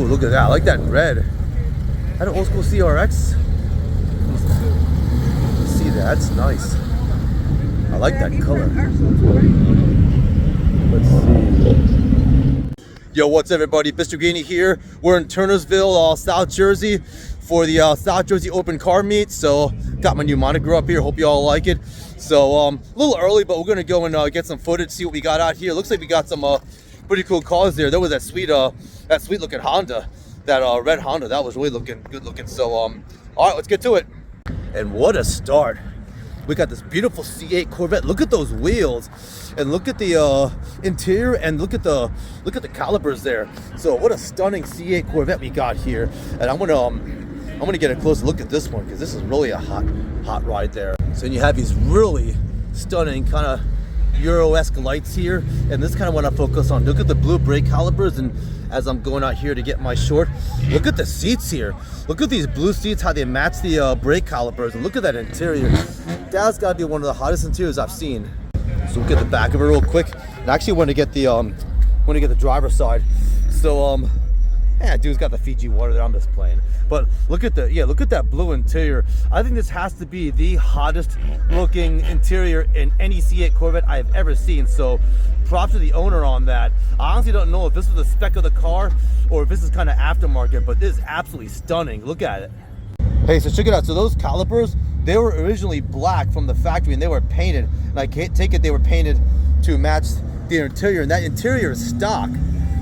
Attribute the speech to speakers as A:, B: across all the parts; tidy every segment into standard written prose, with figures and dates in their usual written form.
A: look at that. I like that red. That an old school CRX? See that? That's nice. I like that color. Let's see. Yo, what's up, everybody? Mr. Greeny here. We're in Turnersville, South Jersey for the South Jersey Open Car Meet. So, got my new moniker up here. Hope you all like it. So, a little early, but we're gonna go and get some footage, see what we got out here. Looks like we got some pretty cool cars there. There was that sweet looking Honda, that red Honda. That was really good looking. So, all right, let's get to it. And what a start! We got this beautiful C8 Corvette. Look at those wheels, and look at the interior, and look at the calipers there. So what a stunning C8 Corvette we got here. And I'm gonna get a closer look at this one because this is really a hot ride there. So you have these really stunning kind of Euro-esque lights here, and this kind of what I focus on. Look at the blue brake calipers, and as I'm going out here to get my short, look at the seats here. Look at these blue seats, how they match the brake calipers, and look at that interior. That's got to be one of the hottest interiors I've seen. So we'll get the back of it real quick, and I actually want to get the driver's side. So yeah, dude's got the Fiji water there. I'm just playing. But look at that blue interior. I think this has to be the hottest looking interior in any C8 Corvette I've ever seen. So props to the owner on that. I honestly don't know if this was the spec of the car or if this is kind of aftermarket, but this is absolutely stunning. Look at it. Hey, so check it out. So those calipers, they were originally black from the factory and they were painted. And I can't take it, they were painted to match the interior, and that interior is stock.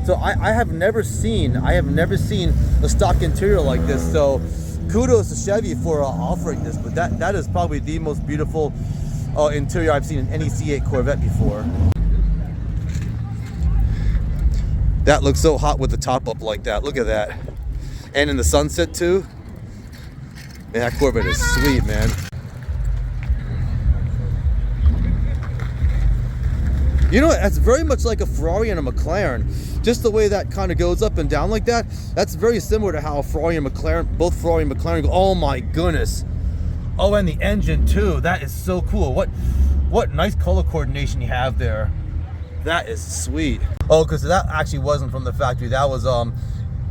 A: So I have never seen a stock interior like this. So kudos to Chevy for offering this, but that is probably the most beautiful interior I've seen in any C8 Corvette before. That looks so hot with the top up like that. Look at that. And in the sunset too. Man, that Corvette is sweet, man. You know, that's very much like a Ferrari and a McLaren. Just the way that kind of goes up and down like that, that's very similar to how a Ferrari and McLaren, both Ferrari and McLaren go. Oh my goodness. Oh, and the engine too. That is so cool. What nice color coordination you have there. That is sweet. Oh, because that actually wasn't from the factory. That was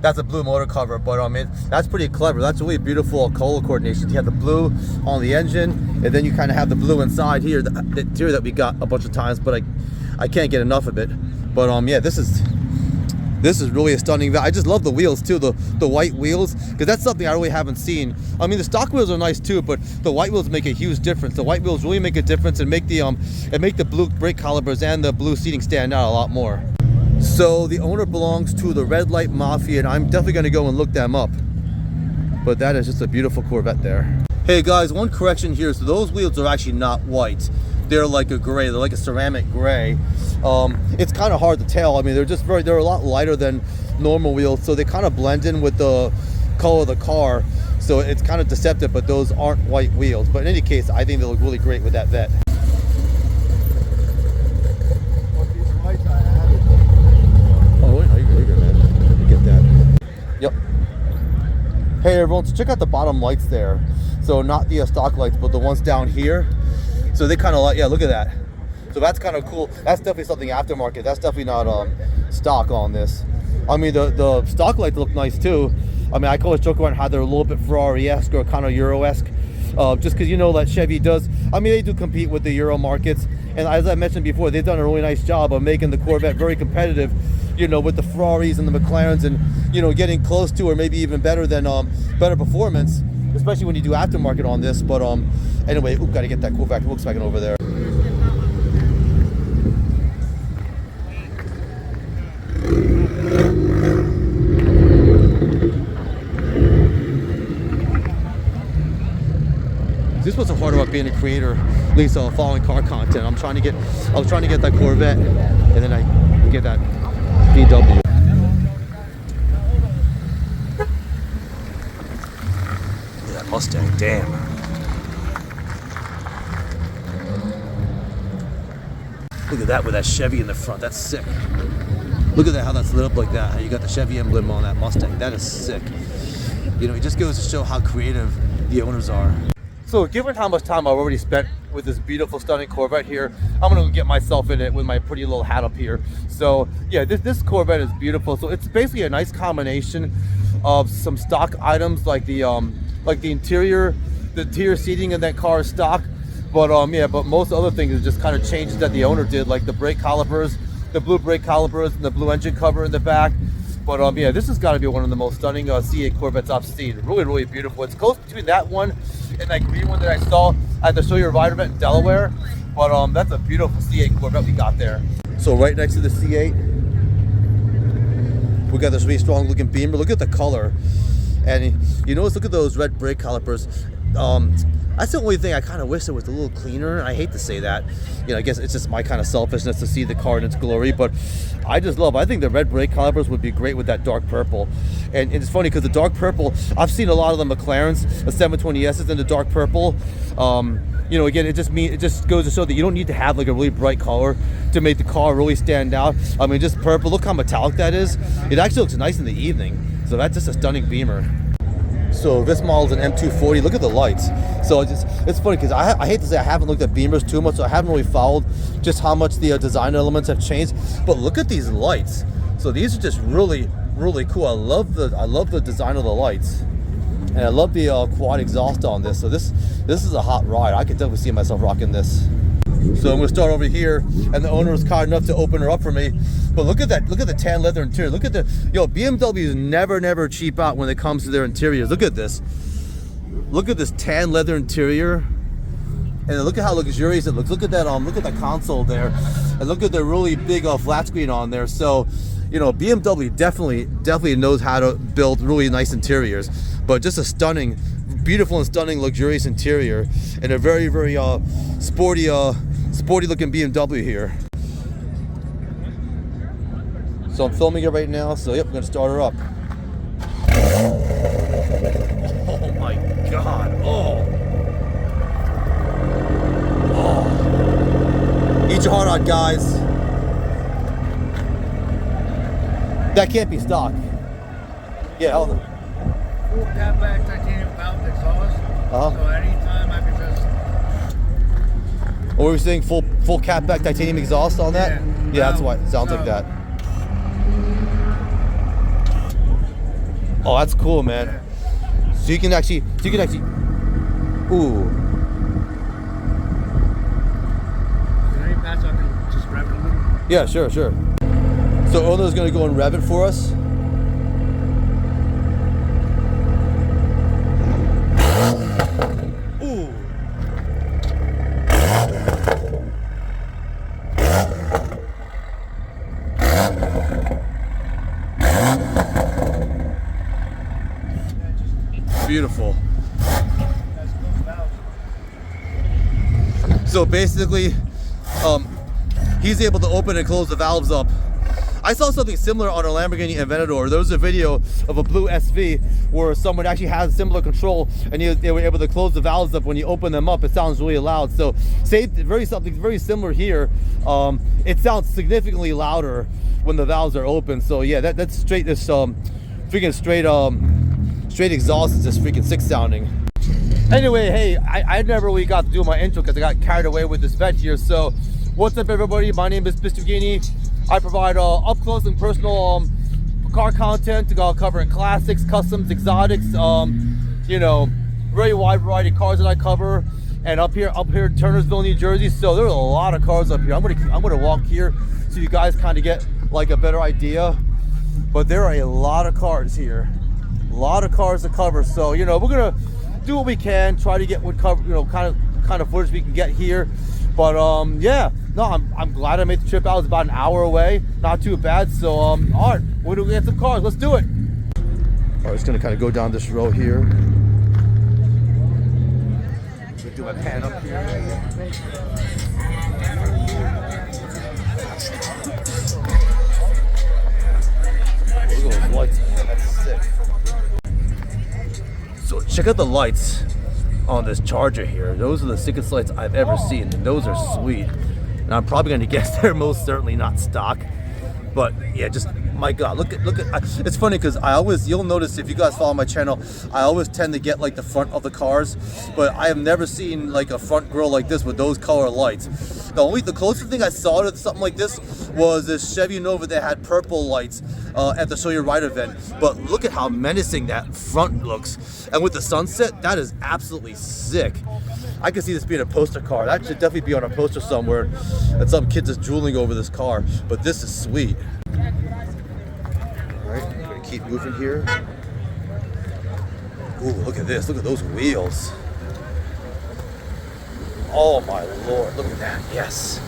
A: that's a blue motor cover, but that's pretty clever. That's really beautiful color coordination. You have the blue on the engine, and then you kind of have the blue inside here, the interior that we got a bunch of times, but I can't get enough of it. But yeah, this is really a stunning. I just love the wheels too, the white wheels, because that's something I really haven't seen. I mean, the stock wheels are nice too, but the white wheels make a huge difference. The white wheels really make a difference and make the blue brake calipers and the blue seating stand out a lot more. So the owner belongs to the Red Light Mafia, and I'm definitely going to go and look them up. But that is just a beautiful Corvette there. Hey guys, one correction here. So those wheels are actually not white. They're like a gray. They're like a ceramic gray. It's kind of hard to tell. I mean, they're a lot lighter than normal wheels, so they kind of blend in with the color of the car. So it's kind of deceptive, but those aren't white wheels. But in any case, I think they look really great with that Vette. Yep. Hey everyone, so check out the bottom lights there. So not the stock lights, but the ones down here. So they kind of like, yeah, look at that. So that's kind of cool. That's definitely something aftermarket. That's definitely not stock on this. I mean, the stock lights look nice too. I mean, I always joke around how they're a little bit Ferrari-esque or kind of Euro-esque. Just because you know that Chevy does, I mean, they do compete with the Euro markets. And as I mentioned before, they've done a really nice job of making the Corvette very competitive, you know, with the Ferraris and the McLarens, and, you know, getting close to or maybe even better than better performance, especially when you do aftermarket on this. But anyway, got to get that cool Volkswagen over there. This is what's so hard about being a creator, at least following car content. I was trying to get that Corvette, and then I get that BMW. Look at that Mustang, damn. Look at that with that Chevy in the front, that's sick. Look at that, how that's lit up like that, how you got the Chevy emblem on that Mustang, that is sick. You know, it just goes to show how creative the owners are. So given how much time I've already spent with this beautiful, stunning Corvette here, I'm gonna get myself in it with my pretty little hat up here. So yeah, this Corvette is beautiful. So it's basically a nice combination of some stock items like the interior seating in that car is stock. But yeah, but most other things is just kind of changes that the owner did, like the brake calipers, the blue brake calipers, and the blue engine cover in the back. But yeah, this has got to be one of the most stunning C8 Corvettes I've seen. Really, really beautiful. It's close between that one and that green one that I saw at the Show Your Ride event in Delaware. But that's a beautiful C8 Corvette we got there. So right next to the C8, we got this really strong looking Beamer. Look at the color. And you notice, look at those red brake calipers. That's the only thing I kind of wish it was a little cleaner. I hate to say that. You know, I guess it's just my kind of selfishness to see the car in its glory, but I think the red brake calipers would be great with that dark purple. And it's funny because the dark purple, I've seen a lot of the McLarens, the 720S's in the dark purple. You know, again, it just goes to show that you don't need to have like a really bright color to make the car really stand out. I mean, just purple, look how metallic that is. It actually looks nice in the evening. So that's just a stunning Beamer. So this model is an M240. Look at the lights. So it's funny because I hate to say I haven't looked at Beamers too much, so I haven't really followed just how much the design elements have changed. But look at these lights. So these are just really, really cool. I love the design of the lights, and I love the quad exhaust on this. So this is a hot ride. I could definitely see myself rocking this. So I'm going to start over here, and the owner was kind enough to open her up for me. But look at that, look at the tan leather interior. Look at the, BMWs never cheap out when it comes to their interiors. Look at this. Look at this tan leather interior. And look at how luxurious it looks. Look at that, look at the console there. And look at the really big flat screen on there. So, BMW definitely knows how to build really nice interiors. But just a stunning, beautiful and stunning luxurious interior, and a very sporty looking BMW here. So I'm filming it right now, so yep, I'm gonna start her up. Oh my god. Oh. Eat your heart out, guys. That can't be stock. Yeah, hold on.
B: Full catback titanium valve exhaust. So anytime I can just.
A: What were we saying? Full catback titanium exhaust on that? Yeah, that's why it sounds like that. Oh, that's cool, man. So you can actually. Ooh.
B: Is there any patch I can just rev it a little?
A: Yeah, sure. So owner's gonna go and rev it for us. Ooh. Beautiful. So basically, he's able to open and close the valves up. I saw something similar on a Lamborghini Aventador. There was a video of a blue SV where someone actually has similar control, and they were able to close the valves up. When you open them up, it sounds really loud. So, something very similar here. It sounds significantly louder when the valves are open. So yeah, that's straight. This freaking straight exhaust is just freaking sick sounding. Anyway, hey, I never really got to do my intro because I got carried away with this vet here. So, what's up, everybody? My name is Mr. Guini. I provide up close and personal car content covering classics, customs, exotics. Very wide variety of cars that I cover. And up here in Turnersville, New Jersey. So there's a lot of cars up here. I'm gonna walk here so you guys kind of get like a better idea. But there are a lot of cars here. A lot of cars to cover. So we're gonna do what we can, try to get what cover, kind of footage we can get here. But yeah, no, I'm glad I made the trip out. It's about an hour away, not too bad. So all right, we're gonna get some cars. Let's do it. All right, just gonna kind of go down this road here. Do my pan up here. Look at those lights, man. That's sick. So check out the lights on this Charger here. Those are the sickest lights I've ever seen, and those are sweet. And I'm probably going to guess they're most certainly not stock, but yeah, just my God, look at, it's funny because you'll notice if you guys follow my channel, I always tend to get like the front of the cars, but I have never seen like a front grille like this with those color lights. The closest thing I saw to something like this was this Chevy Nova that had purple lights at the Show Your Ride event. But look at how menacing that front looks. And with the sunset, that is absolutely sick. I can see this being a poster car. That should definitely be on a poster somewhere. And some kid just drooling over this car. But this is sweet. All right, I'm gonna keep moving here. Ooh, look at this. Look at those wheels. Oh my Lord, look at that. Yes.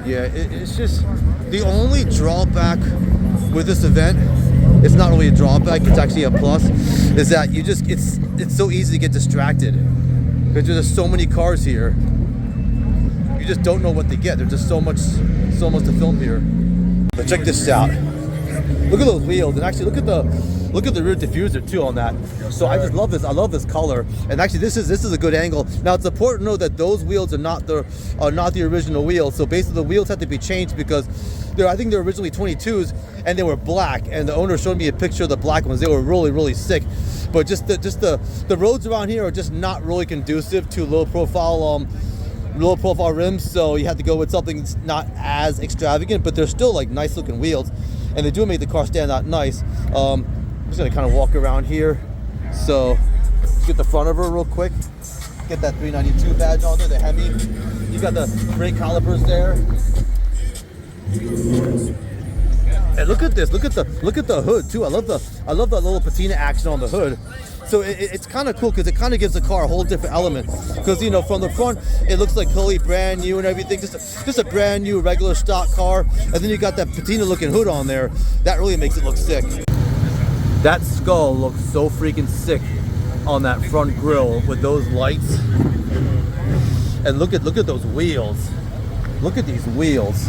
A: Yeah, it's just the only drawback with this event. It's not really a drawback; it's actually a plus. Is that it's so easy to get distracted because there's just so many cars here. You just don't know what to get. There's just so much to film here. But check this out. Look at those wheels, and actually look at the rear diffuser too on that. So I just love this. I love this color. And actually, this is a good angle. Now it's important to know that those wheels are not the original wheels. So basically, the wheels have to be changed because I think they're originally 22s and they were black. And the owner showed me a picture of the black ones. They were really sick. But just the roads around here are just not really conducive to low profile rims. So you have to go with something that's not as extravagant, but they're still like nice looking wheels. And they do make the car stand out nice. I'm just gonna kind of walk around here. So let's get the front of her real quick. Get that 392 badge on there, the Hemi. You got the brake calipers there. And look at this. Look at the hood too. I love that little patina action on the hood. So it's kind of cool because it kind of gives the car a whole different element. Because from the front, it looks like totally brand new and everything. Just a brand new regular stock car. And then you got that patina looking hood on there. That really makes it look sick. That skull looks so freaking sick on that front grille with those lights. And look at those wheels. Look at these wheels.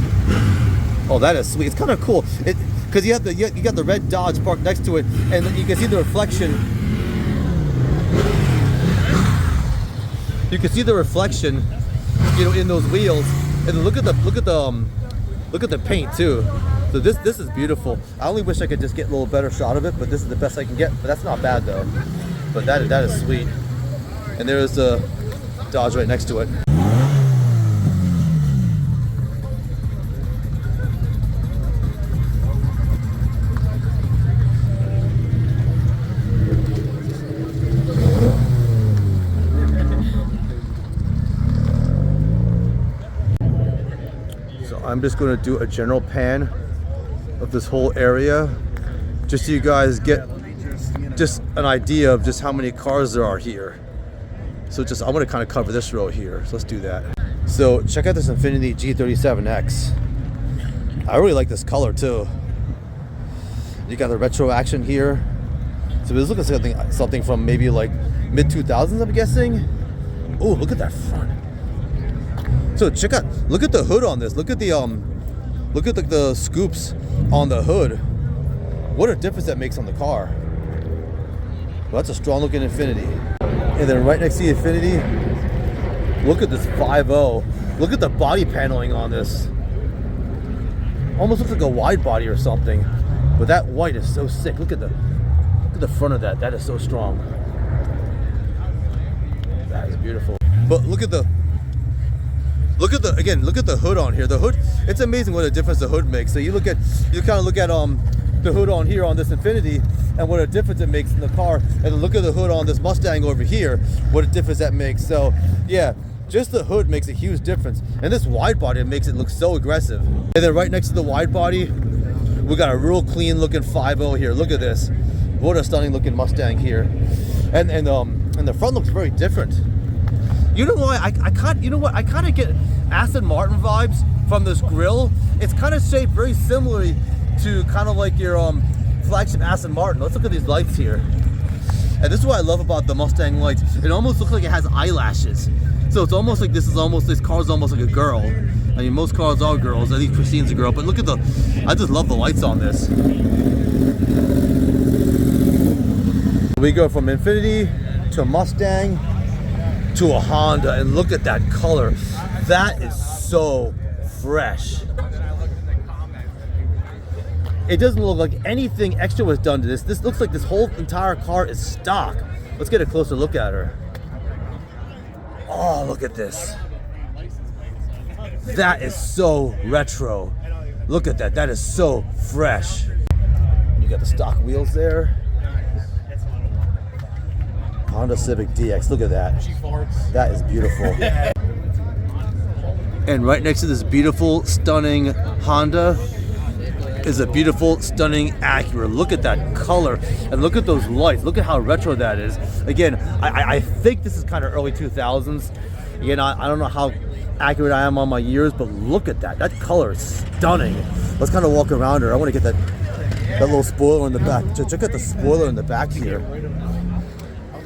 A: Oh, that is sweet. It's kind of cool. Because you got the red Dodge parked next to it, and you can see the reflection. You can see the reflection, in those wheels, and look at the paint too. So this is beautiful. I only wish I could just get a little better shot of it, but this is the best I can get. But that's not bad though. But that is sweet. And there's the Dodge right next to it. I'm just going to do a general pan of this whole area just so you guys get just an idea of just how many cars there are here. So I'm going to kind of cover this row here. So let's do that. So check out this Infiniti G37X. I really like this color too. You got the retro action here. So this looks like something from maybe like mid 2000s, I'm guessing. Oh, look at that front. So look at the hood on this. Look at the scoops on the hood. What a difference that makes on the car. Well, that's a strong looking Infiniti. And then right next to the Infiniti, look at this 5.0. Look at the body paneling on this. Almost looks like a wide body or something. But that white is so sick. Look at the front of that. That is so strong. That is beautiful. But look at the hood on here. The hood, it's amazing what a difference the hood makes. So you kind of look at the hood on here on this Infiniti and what a difference it makes in the car, and then look at the hood on this Mustang over here, what a difference that makes. So yeah, just the hood makes a huge difference. And this wide body makes it look so aggressive. And then right next to the wide body, we got a real clean looking 5.0 here. Look at this. What a stunning looking Mustang here. And the front looks very different. You know why? I kind of get Aston Martin vibes from this grille. It's kind of shaped very similarly to kind of like your flagship Aston Martin. Let's look at these lights here. And this is what I love about the Mustang lights. It almost looks like it has eyelashes. So it's almost like this car's almost like a girl. I mean, most cars are girls. I think Christine's a girl. But look at I just love the lights on this. We go from Infiniti to a Mustang to a Honda, and look at that color. That is so fresh. It doesn't look like anything extra was done to this. This looks like this whole entire car is stock. Let's get a closer look at her. Oh, look at this. That is so retro. Look at that. That is so fresh. You got the stock wheels there. Honda Civic DX. Look at that. That is beautiful. And right next to this beautiful, stunning Honda is a beautiful, stunning Acura. Look at that color and look at those lights. Look at how retro that is. Again, I think this is kind of early 2000s. Again, I don't know how accurate I am on my years, but look at that. That color is stunning. Let's kind of walk around her. I want to get that little spoiler in the back. Check out the spoiler in the back here.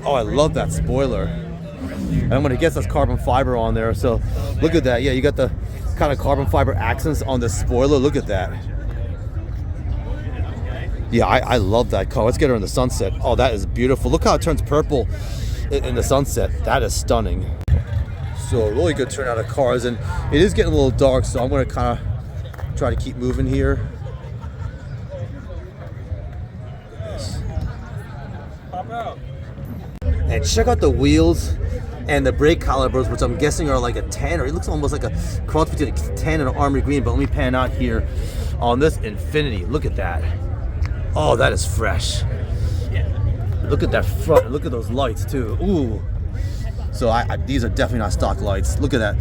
A: Oh, I love that spoiler. And I'm gonna guess that's carbon fiber on there. So look at that. Yeah, you got the kind of carbon fiber accents on the spoiler. Look at that. Yeah, I love that car. Let's get her in the sunset. Oh, that is beautiful. Look how it turns purple in the sunset. That is stunning. So a really good turnout of cars, and it is getting a little dark, so I'm gonna kind of try to keep moving here. Pop out. And check out the wheels and the brake calipers, which I'm guessing are like a 10, or it looks almost like a cross between a 10 and an army green. But let me pan out here on this Infiniti. Look at that. Oh, that is fresh. Look at that front. Look at those lights too. Ooh. So these are definitely not stock lights. Look at that.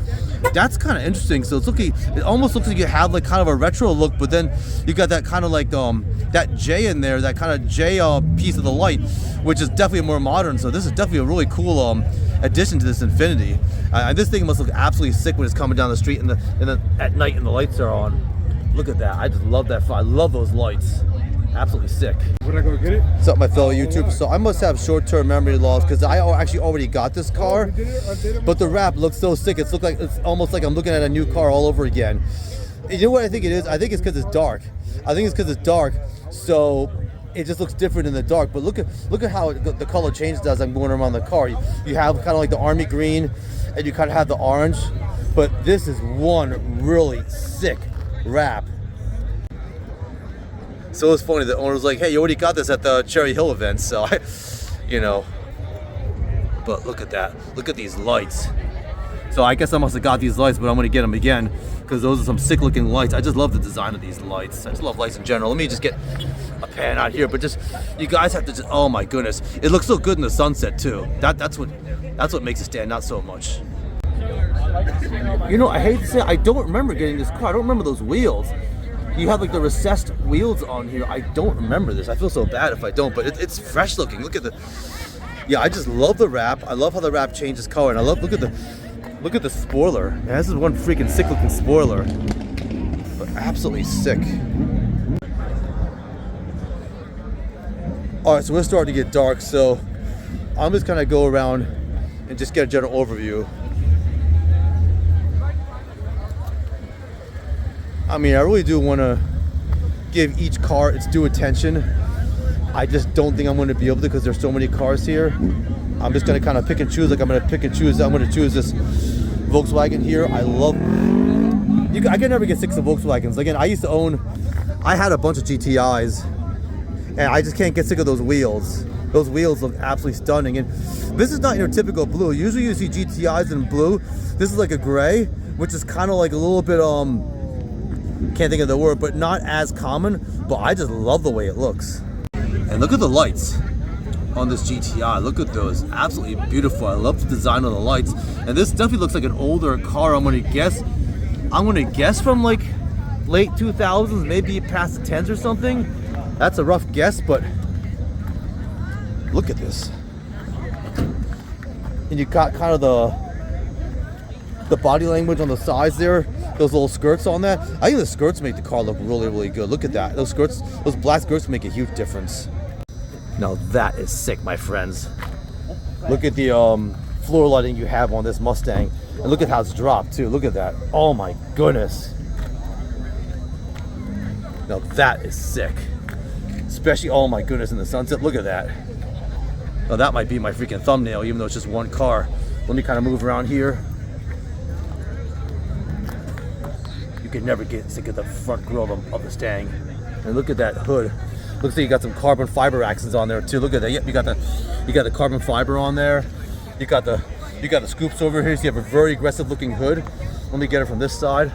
A: That's kind of interesting. So it almost looks like you have like kind of a retro look, but then you got that kind of like that J in there, that kind of J piece of the light, which is definitely more modern. So this is definitely a really cool addition to this Infiniti. This thing must look absolutely sick when it's coming down the street at night and the lights are on. Look at that. I just love that. I love those lights. Absolutely sick.
C: Would I go get it?
A: What's up, my fellow YouTubers? So I must have short-term memory loss because I actually already got this car, but the wrap looks so sick. It's almost like I'm looking at a new car all over again. You know what I think it is? I think it's because it's dark. So it just looks different in the dark. But look at how the color changes as I'm going around the car. You have kind of like the army green, and you kind of have the orange. But this is one really sick wrap. So it's funny, the owner was like, hey, you already got this at the Cherry Hill event, so but look at that. Look at these lights. So I guess I must have got these lights, but I'm gonna get them again because those are some sick looking lights. I just love the design of these lights. I just love lights in general. Let me just get a pan out here, but you guys have to oh my goodness. It looks so good in the sunset too. That's what makes it stand out so much. You know, I hate to say, I don't remember getting this car. I don't remember those wheels. You have like the recessed wheels on here. I don't remember this. I feel so bad if I don't, but it's fresh looking. Look at I just love the wrap. I love how the wrap changes color, and I love look at the spoiler. Man, this is one freaking sick looking spoiler, but absolutely sick. All right, so we're starting to get dark, so I'm just gonna go around and just get a general overview. I mean, I really do want to give each car its due attention. I just don't think I'm going to be able to because there's so many cars here. I'm just going to kind of pick and choose. Like I'm going to choose this Volkswagen here. I love. I can never get sick of Volkswagens. Again, I had a bunch of GTIs, and I just can't get sick of those wheels. Those wheels look absolutely stunning. And this is not your typical blue. Usually you see GTIs in blue. This is like a gray, which is kind of like a little bit can't think of the word, but not as common. But I just love the way it looks. And look at the lights. on this GTI. Look at those, absolutely beautiful. I love the design of the lights, and this definitely looks like an older car. I'm gonna guess from like late 2000s, maybe past the 10s or something. That's a rough guess, but look at this. And you got kind of the body language on the sides there, those little skirts on that. I think the skirts make the car look really, really good. Look at that. Those skirts, those black skirts make a huge difference. Now that is sick, my friends. Look at the floor lighting you have on this Mustang. And look at how it's dropped too. Look at that. Oh my goodness. Now that is sick. Especially, oh my goodness, in the sunset. Look at that. Now that might be my freaking thumbnail, even though it's just one car. Let me kind of move around here. You can never get sick of the front grille of the Mustang. And look at that hood. Looks like you got some carbon fiber accents on there too. Look at that. Yep, you got the carbon fiber on there. You got the scoops over here, so you have a very aggressive looking hood. Let me get it from this side.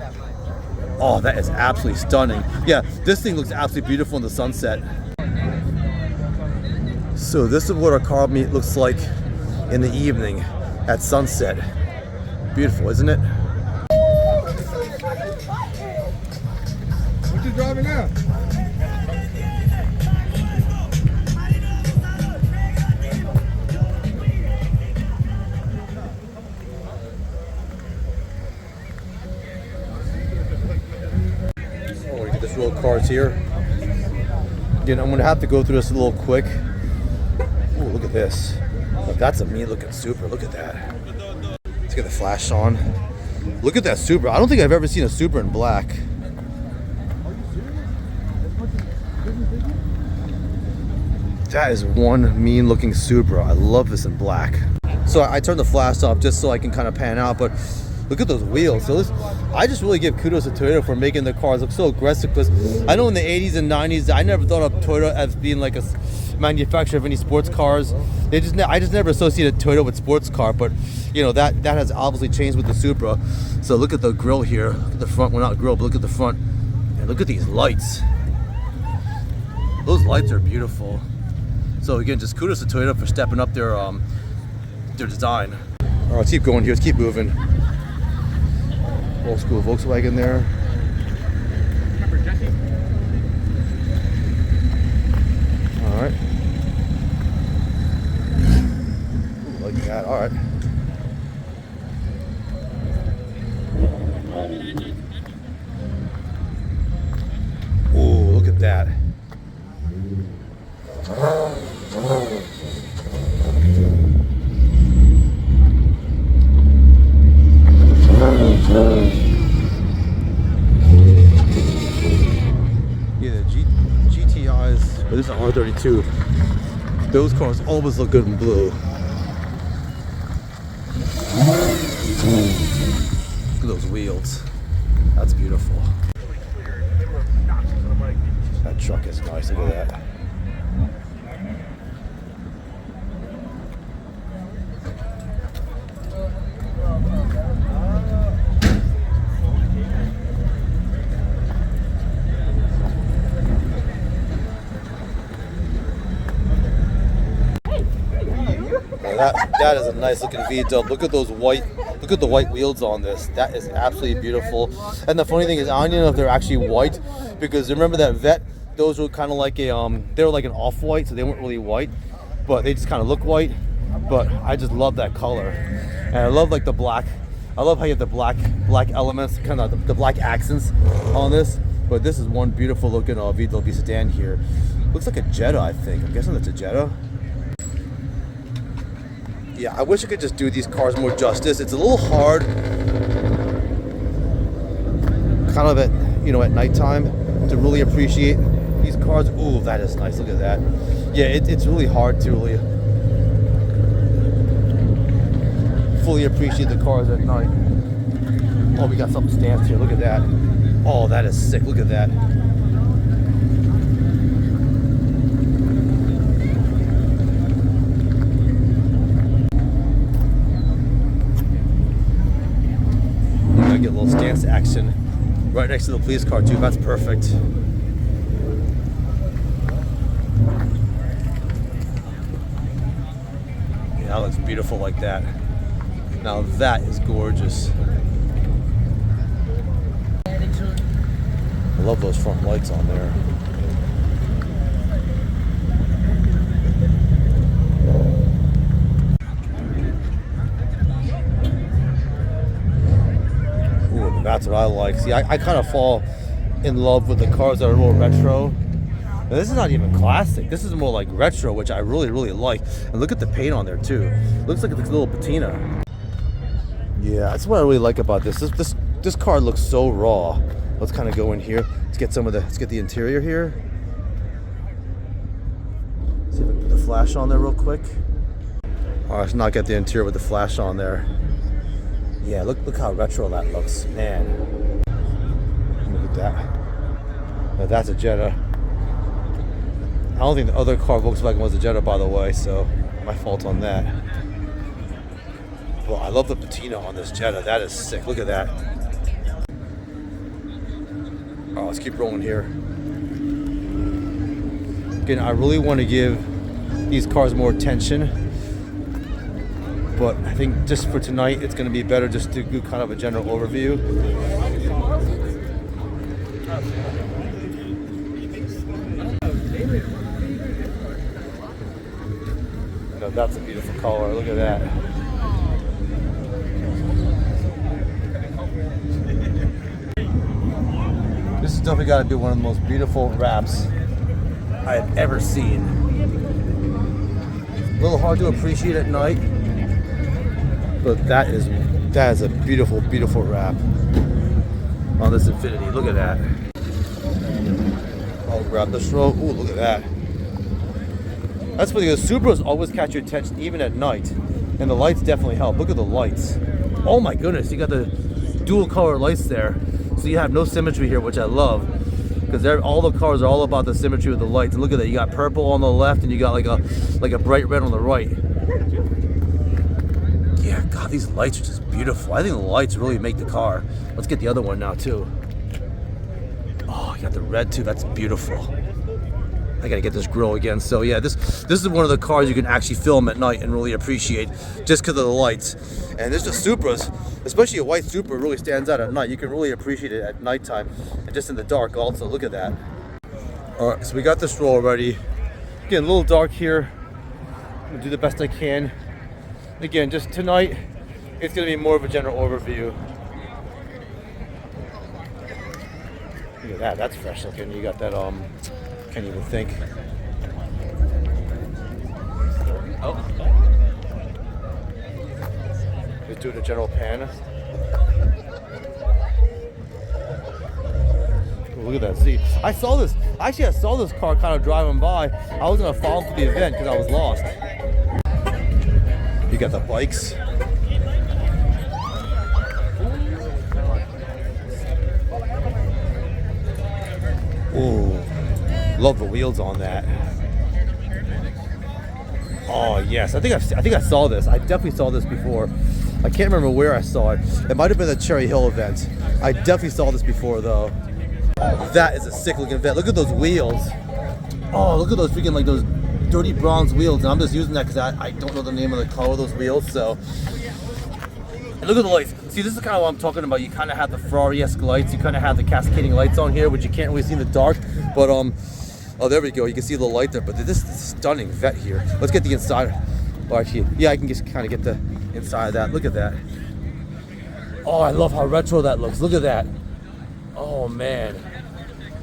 A: Oh, that is absolutely stunning. Yeah, this thing looks absolutely beautiful in the sunset. So this is what our car meet looks like in the evening at sunset. Beautiful, isn't it?
B: What you driving now?
A: Oh, we get this row of cars here. Again, I'm gonna have to go through this a little quick. Oh, look at this. Look, that's a mean looking Supra. Look at that. Let's get the flash on. Look at that Supra. I don't think I've ever seen a Supra in black. That is one mean looking Supra. I love this in black. So I turned the flash off just so I can kind of pan out, but look at those wheels. So I just really give kudos to Toyota for making their cars look so aggressive, because I know in the 80s and 90s, I never thought of Toyota as being like a manufacturer of any sports cars. I just never associated Toyota with sports car, but you know, that has obviously changed with the Supra. So look at the grille here. Look at the front, well, not grille, but look at the front. And look at these lights. Those lights are beautiful. So again, just kudos to Toyota for stepping up their design. All right, let's keep going here. Let's keep moving. Old school Volkswagen there.
B: Remember Jesse?
A: All right. Ooh, like that. All right. Ooh, look at that. Yeah, the GTIs, but this is an R32. Those cars always look good in blue. Look at those wheels. That's beautiful. That truck is nice. Look at that. That is a nice looking V-dub. Look at those white, look at the white wheels on this. That is absolutely beautiful. And the funny thing is, I don't know if they're actually white, because remember that Vette, those were kind of like a they were like an off-white, so they weren't really white, but they just kind of look white. But I just love that color, and I love like the black. I love how you have the black elements, kind of the black accents on this. But this is one beautiful looking VW sedan here. Looks like a Jetta, I think. I'm guessing that's a Jetta. Yeah, I wish I could just do these cars more justice. It's a little hard, kind of at nighttime, to really appreciate these cars. Ooh, that is nice. Look at that. Yeah, it's really hard to really fully appreciate the cars at night. Oh, we got something stamped here. Look at that. Oh, that is sick. Look at that. I get a little stance action right next to the police car too. That's perfect. beautiful like that. Now that is gorgeous. I love those front lights on there. Ooh, that's what I like. See, I kind of fall in love with the cars that are more retro. Now, this is not even classic. This is more like retro, which I really, really like. And look at the paint on there too. Looks like it's a little patina. Yeah, that's what I really like about this. This car looks so raw. Let's kind of go in here. Let's get the interior here. See if I can put the flash on there real quick. Oh, let's not get the interior with the flash on there. Yeah, look how retro that looks, man. Look at that. Now that's a Jetta. I don't think the other car Volkswagen was a Jetta, by the way, so my fault on that. Well, I love the patina on this Jetta. That is sick. Look at that. Oh, let's keep rolling here. Again, I really want to give these cars more attention, but I think just for tonight, it's going to be better just to do kind of a general overview. No, that's a beautiful color. Look at that. This has definitely got to be one of the most beautiful wraps I have ever seen. A little hard to appreciate at night, but that is a beautiful, beautiful wrap on this Infiniti. Look at that. I'll grab this row. Ooh, look at that. That's what the Supras always catch your attention, even at night, and the lights definitely help. Look at the lights. Oh my goodness, you got the dual color lights there. So you have no symmetry here, which I love, because all the cars are all about the symmetry with the lights. And look at that, you got purple on the left, and you got like a bright red on the right. Yeah, God, these lights are just beautiful. I think the lights really make the car. Let's get the other one now too. Oh, you got the red too. That's beautiful. I gotta get this grill again. So yeah, this is one of the cars you can actually film at night and really appreciate just because of the lights. And there's the Supras, especially a white Supra really stands out at night. You can really appreciate it at nighttime and just in the dark also. Look at that. All right, so we got this roll already. Getting a little dark here. I'm gonna do the best I can. Again, just tonight, it's gonna be more of a general overview. Look at that, that's fresh looking. You got that, can't even think. Oh. Just doing a general pan. Oh, look at that. See, I saw this car kind of driving by. I was gonna follow him to the event because I was lost. You got the bikes. Ooh. Love the wheels on that. Oh yes, I think I saw this. I definitely saw this before. I can't remember where I saw it. It might have been the Cherry Hill event. I definitely saw this before though. That is a sick looking Vet. Look at those wheels. Oh, look at those freaking like those dirty bronze wheels. And I'm just using that because I don't know the name of the color of those wheels. So, and look at the lights. See, this is kind of what I'm talking about. You kind of have the Ferrari-esque lights. You kind of have the cascading lights on here, which you can't really see in the dark. But oh, there we go. You can see the light there. But this is stunning Vet here. Let's get the inside. Oh, actually, yeah, I can just kind of get the inside of that. Look at that. Oh, I love how retro that looks. Look at that. Oh, man.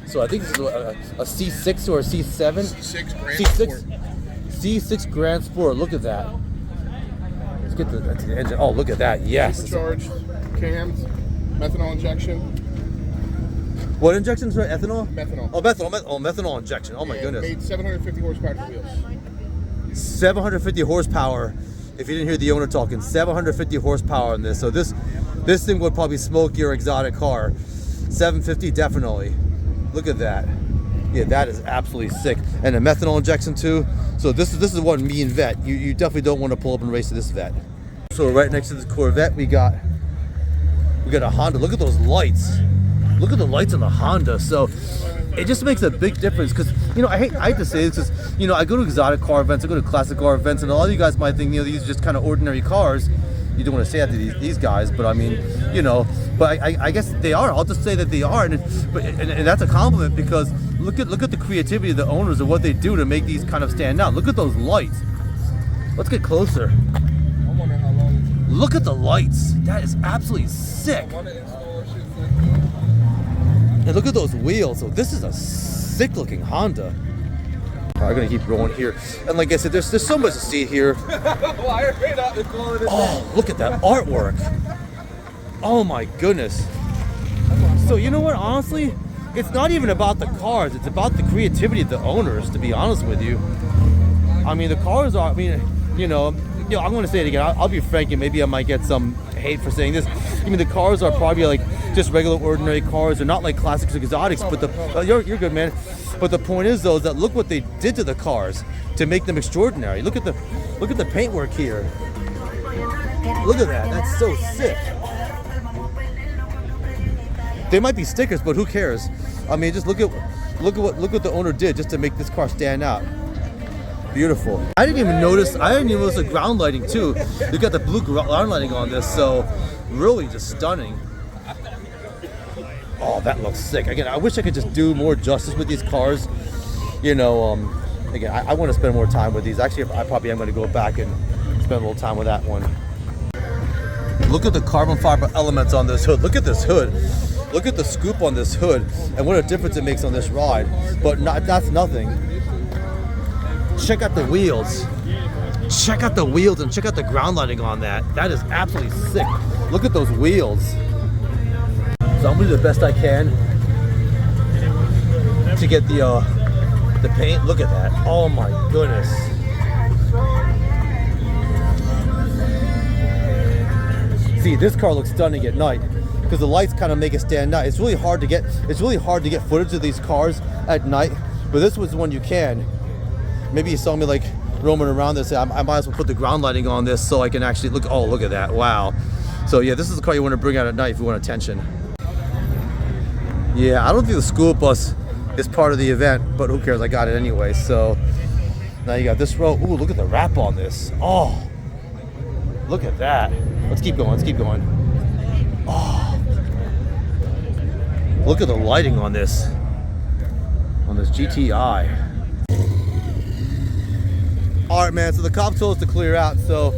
A: So I think this is a C6 or a C7? C6 Grand Sport. Look at that. Let's get the engine. Oh, look at that. Yes.
C: Supercharged cams, methanol injection.
A: What injection? Sorry, ethanol?
C: Methanol.
A: Oh, methanol injection. Oh my goodness.
C: Made 750 horsepower wheels.
A: 750 horsepower. If you didn't hear the owner talking, 750 horsepower on this. So this thing would probably smoke your exotic car. 750 definitely. Look at that. Yeah, that is absolutely sick. And a methanol injection too. So this is one mean Vet. You definitely don't want to pull up and race to this Vet. So right next to this Corvette, we got a Honda. Look at those lights. Look at the lights on the Honda. So it just makes a big difference. Because, you know, I hate to say this, because, you know, I go to exotic car events, I go to classic car events, and a lot of you guys might think, you know, these are just kind of ordinary cars. You don't want to say that to these guys, but I mean, you know, but I guess they are. I'll just say that they are, and that's a compliment, because look at the creativity of the owners and what they do to make these kind of stand out. Look at those lights. Let's get closer.
C: I wonder how long.
A: Look at the lights. That is absolutely sick. And look at those wheels. So this is a sick looking Honda. I'm gonna keep going here, and like I said, there's so much to see here. Oh, look at that artwork! Oh my goodness! So you know what? Honestly, it's not even about the cars; it's about the creativity of the owners. To be honest with you, I mean, the cars are. I mean, you know, I'm gonna say it again. I'll be frank, and maybe I might get some hate for saying this. I mean, the cars are probably like just regular, ordinary cars. They're not like classics or exotics. But you're good, man. But the point is, though, is that look what they did to the cars to make them extraordinary. Look at the paintwork here. Look at that. That's so sick. They might be stickers, but who cares? I mean, just look what the owner did just to make this car stand out. Beautiful. I didn't even notice the ground lighting too. You got the blue ground lighting on this, so really just stunning. Oh, that looks sick. Again, I wish I could just do more justice with these cars. You know, again, I want to spend more time with these. Actually, I probably am going to go back and spend a little time with that one. Look at the carbon fiber elements on this hood. Look at this hood. Look at the scoop on this hood and what a difference it makes on this ride. But that's nothing. Check out the wheels. Check out the wheels and check out the ground lighting on that. That is absolutely sick. Look at those wheels. So I'm gonna do the best I can to get the paint. Look at that. Oh my goodness. See, this car looks stunning at night because the lights kind of make it stand out. It's really hard to get footage of these cars at night, but this was the one you can. Maybe you saw me like roaming around this. I might as well put the ground lighting on this so I can actually look. Oh, look at that. Wow. So yeah, this is the car you want to bring out at night if you want attention. Yeah, I don't think the school bus is part of the event, but who cares? I got it anyway. So now you got this row. Ooh, look at the wrap on this. Oh, look at that. Let's keep going. Let's keep going. Oh, look at the lighting on this GTI. All right, man. So the cop told us to clear out. So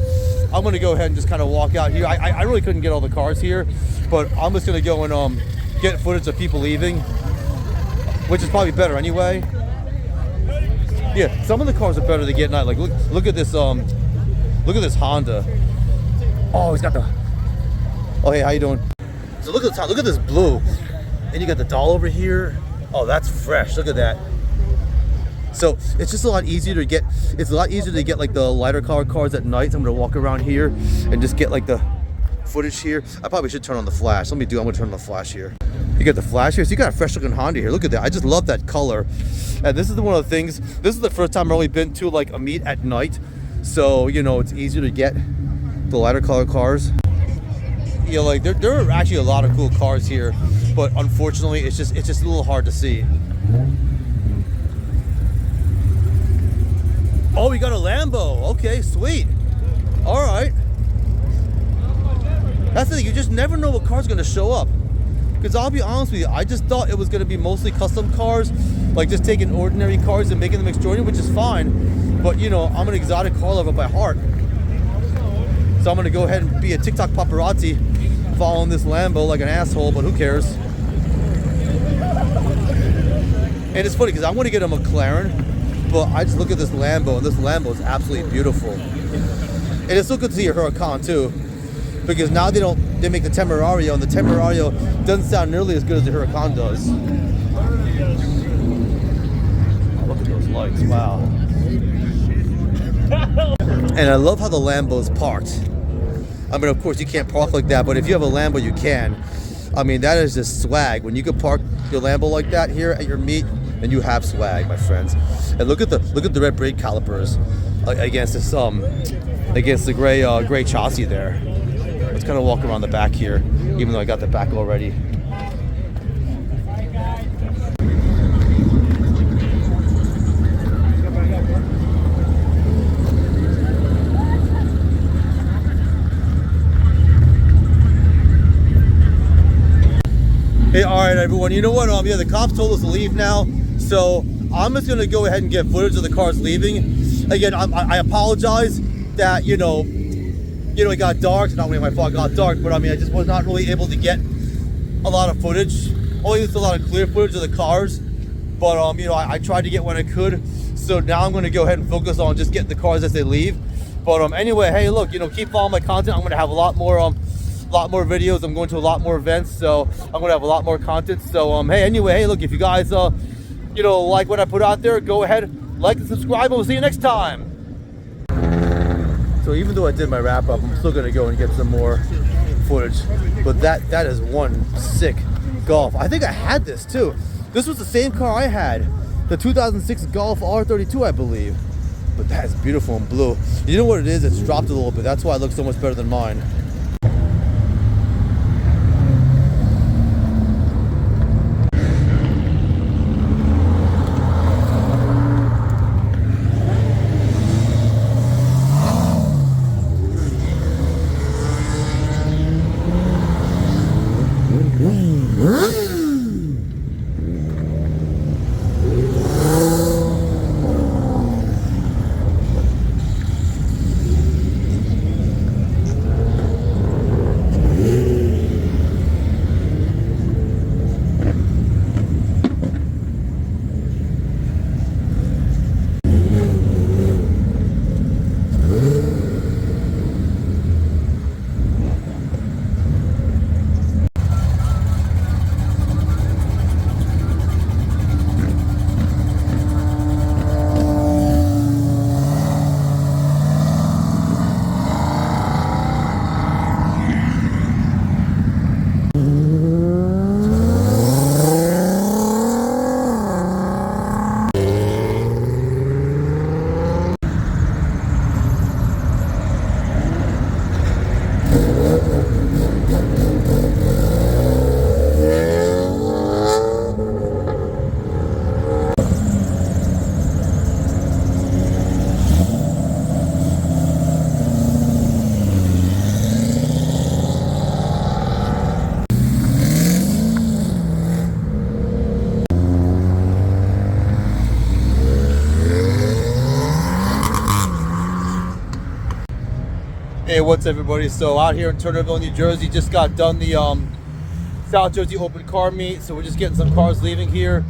A: I'm gonna go ahead and just kind of walk out here. I really couldn't get all the cars here, but I'm just gonna go and get footage of people leaving, which is probably better anyway. Yeah, some of the cars are better to get at night. Like look at this Honda. Oh, he's got the. Oh, hey, how you doing? So look at this blue, and you got the doll over here. Oh, that's fresh. Look at that. So it's just a lot easier to get. It's a lot easier to get like the lighter colored cars at night. So I'm gonna walk around here and just get like the footage here. I probably should turn on the flash. I'm gonna turn on the flash here. You got the flash here, so you got a fresh looking Honda here. Look at that. I just love that color. And this is one of the things. This is the first time I've only been to like a meet at night, so you know it's easier to get the lighter colored cars. You know, like there are actually a lot of cool cars here, but unfortunately, it's just a little hard to see. Oh, we got a Lambo. Okay, sweet. All right. That's the thing. You just never know what car's gonna show up. Because I'll be honest with you, I just thought it was gonna be mostly custom cars, like just taking ordinary cars and making them extraordinary, which is fine. But you know, I'm an exotic car lover by heart, so I'm gonna go ahead and be a TikTok paparazzi, following this Lambo like an asshole. But who cares? And it's funny because I want to get a McLaren. But I just look at this Lambo, and this Lambo is absolutely beautiful. And it's so good to see a Huracan too, because now they make the Temerario, and the Temerario doesn't sound nearly as good as the Huracan does. Oh, look at those lights, wow. And I love how the Lambo's parked. I mean, of course you can't park like that, but if you have a Lambo, you can. I mean, that is just swag. When you can park your Lambo like that here at your meet, and you have swag, my friends. And look at the red brake calipers against this against the gray chassis there. Let's kind of walk around the back here, even though I got the back already. Hey, all right, everyone. You know what? Yeah, the cops told us to leave now, so I'm just gonna go ahead and get footage of the cars leaving. Again, I apologize that you know, it got dark. It's not really my fault. It got dark, but I mean, I just was not really able to get a lot of footage. Only just a lot of clear footage of the cars, but you know, I tried to get what I could. So now I'm gonna go ahead and focus on just getting the cars as they leave. But anyway, hey, look, you know, keep following my content. I'm gonna have a lot more videos. I'm going to a lot more events, so I'm gonna have a lot more content. So hey, anyway, hey, look, if you guys you know, like what I put out there, go ahead, like and subscribe, and we'll see you next time. So even though I did my wrap up, I'm still gonna go and get some more footage. But that is one sick Golf. I think I had this too. This was the same car I had, the 2006 Golf R32, I believe. But that is beautiful in blue. You know what it is? It's dropped a little bit. That's why it looks so much better than mine. Hey, what's everybody? So out here in Turnerville, New Jersey, just got done the South Jersey Open Car Meet. So we're just getting some cars leaving here.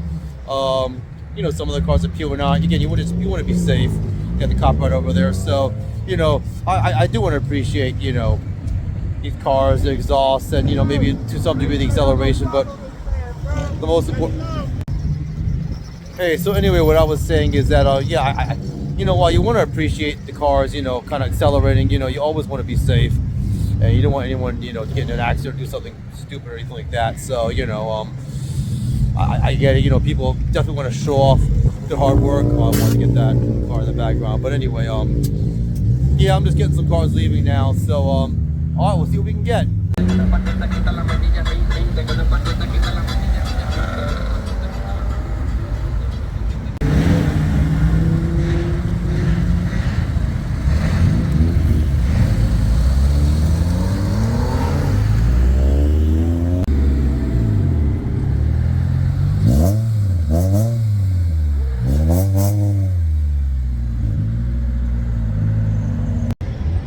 A: You know, some of the cars are peeling out. Again, you want to be safe. Got the cop right over there. So you know, I do want to appreciate, you know, these cars, the exhaust, and you know, maybe to some degree the acceleration. But the most important. Hey, so anyway, what I was saying is that yeah, you know, while you want to appreciate the cars, you know, kind of accelerating, you know, you always want to be safe, and you don't want anyone, you know, to get in an accident or do something stupid or anything like that. So, you know, I get it. You know, people definitely want to show off their hard work. I want to get that car in the background, but anyway, yeah, I'm just getting some cars leaving now. So, all right, we'll see what we can get.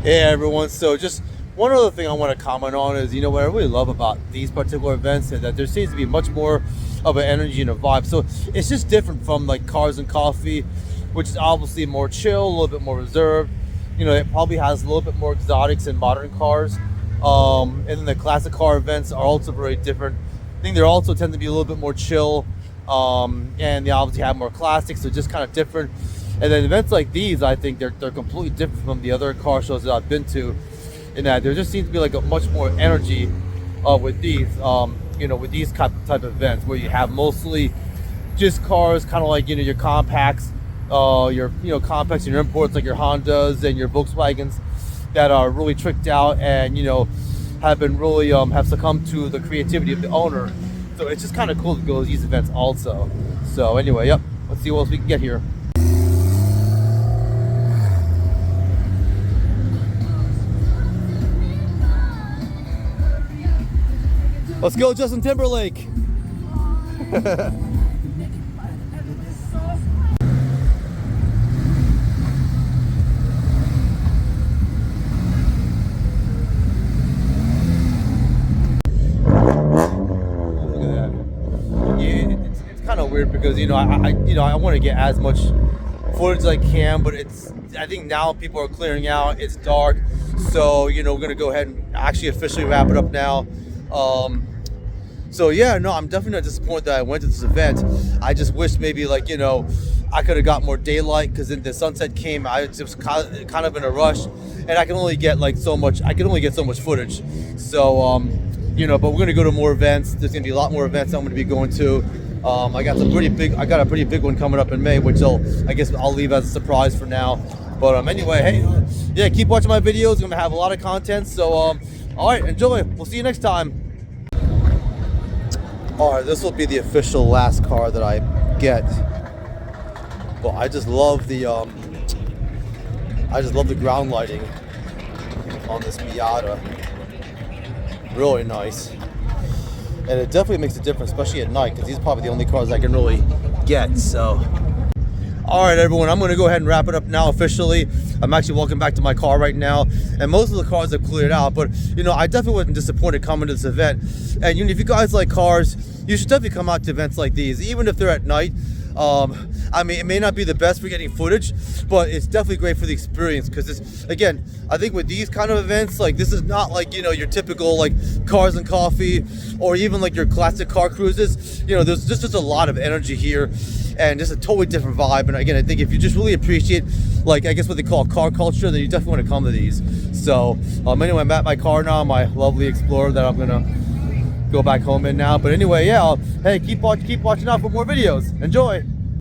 A: Hey everyone, so just one other thing I want to comment on is, you know, what I really love about these particular events is that there seems to be much more of an energy and a vibe. So it's just different from like Cars and Coffee, which is obviously more chill, a little bit more reserved. You know, it probably has a little bit more exotics and modern cars. And then the classic car events are also very different. I think they also tend to be a little bit more chill, and they obviously have more classics, so just kind of different. And then events like these, I think they're completely different from the other car shows that I've been to, in that there just seems to be like a much more energy with these, you know, with these type of events where you have mostly just cars, kind of like, you know, your compacts, compacts and your imports like your Hondas and your Volkswagens that are really tricked out and, you know, have been really have succumbed to the creativity of the owner. So it's just kind of cool to go to these events also. So anyway, yep, let's see what else we can get here. Let's go, Justin Timberlake. It's kind of weird because I want to get as much footage as I can, but I think now people are clearing out. It's dark, so we're gonna go ahead and actually officially wrap it up now. So yeah, no, I'm definitely not disappointed that I went to this event. I just wish maybe I could have got more daylight, because then the sunset came. I was just kind of in a rush, and I can only get so much. I can only get so much footage. So but we're gonna go to more events. There's gonna be a lot more events I'm gonna be going to. I got a pretty big one coming up in May, which I guess I'll leave as a surprise for now. But anyway, hey, yeah, keep watching my videos. I'm gonna have a lot of content. So all right, enjoy. We'll see you next time. All right, this will be the official last car that I get. But I just love the ground lighting on this Miata. Really nice. And it definitely makes a difference, especially at night, because these are probably the only cars I can really get. So, all right, everyone, I'm going to go ahead and wrap it up now officially. I'm actually walking back to my car right now, and most of the cars have cleared out. But I definitely wasn't disappointed coming to this event. And if you guys like cars, you should definitely come out to events like these, even if they're at night. I mean, it may not be the best for getting footage, but it's definitely great for the experience, because again, I think with these kind of events, this is not your typical cars and coffee, or even your classic car cruises. There's just a lot of energy here, and just a totally different vibe. And again, I think if you just really appreciate I guess what they call car culture, then you definitely want to come to these. So anyway, I'm at my car now, my lovely Explorer that I'm gonna go back home in now. But anyway, yeah, hey, keep watching out for more videos. Enjoy.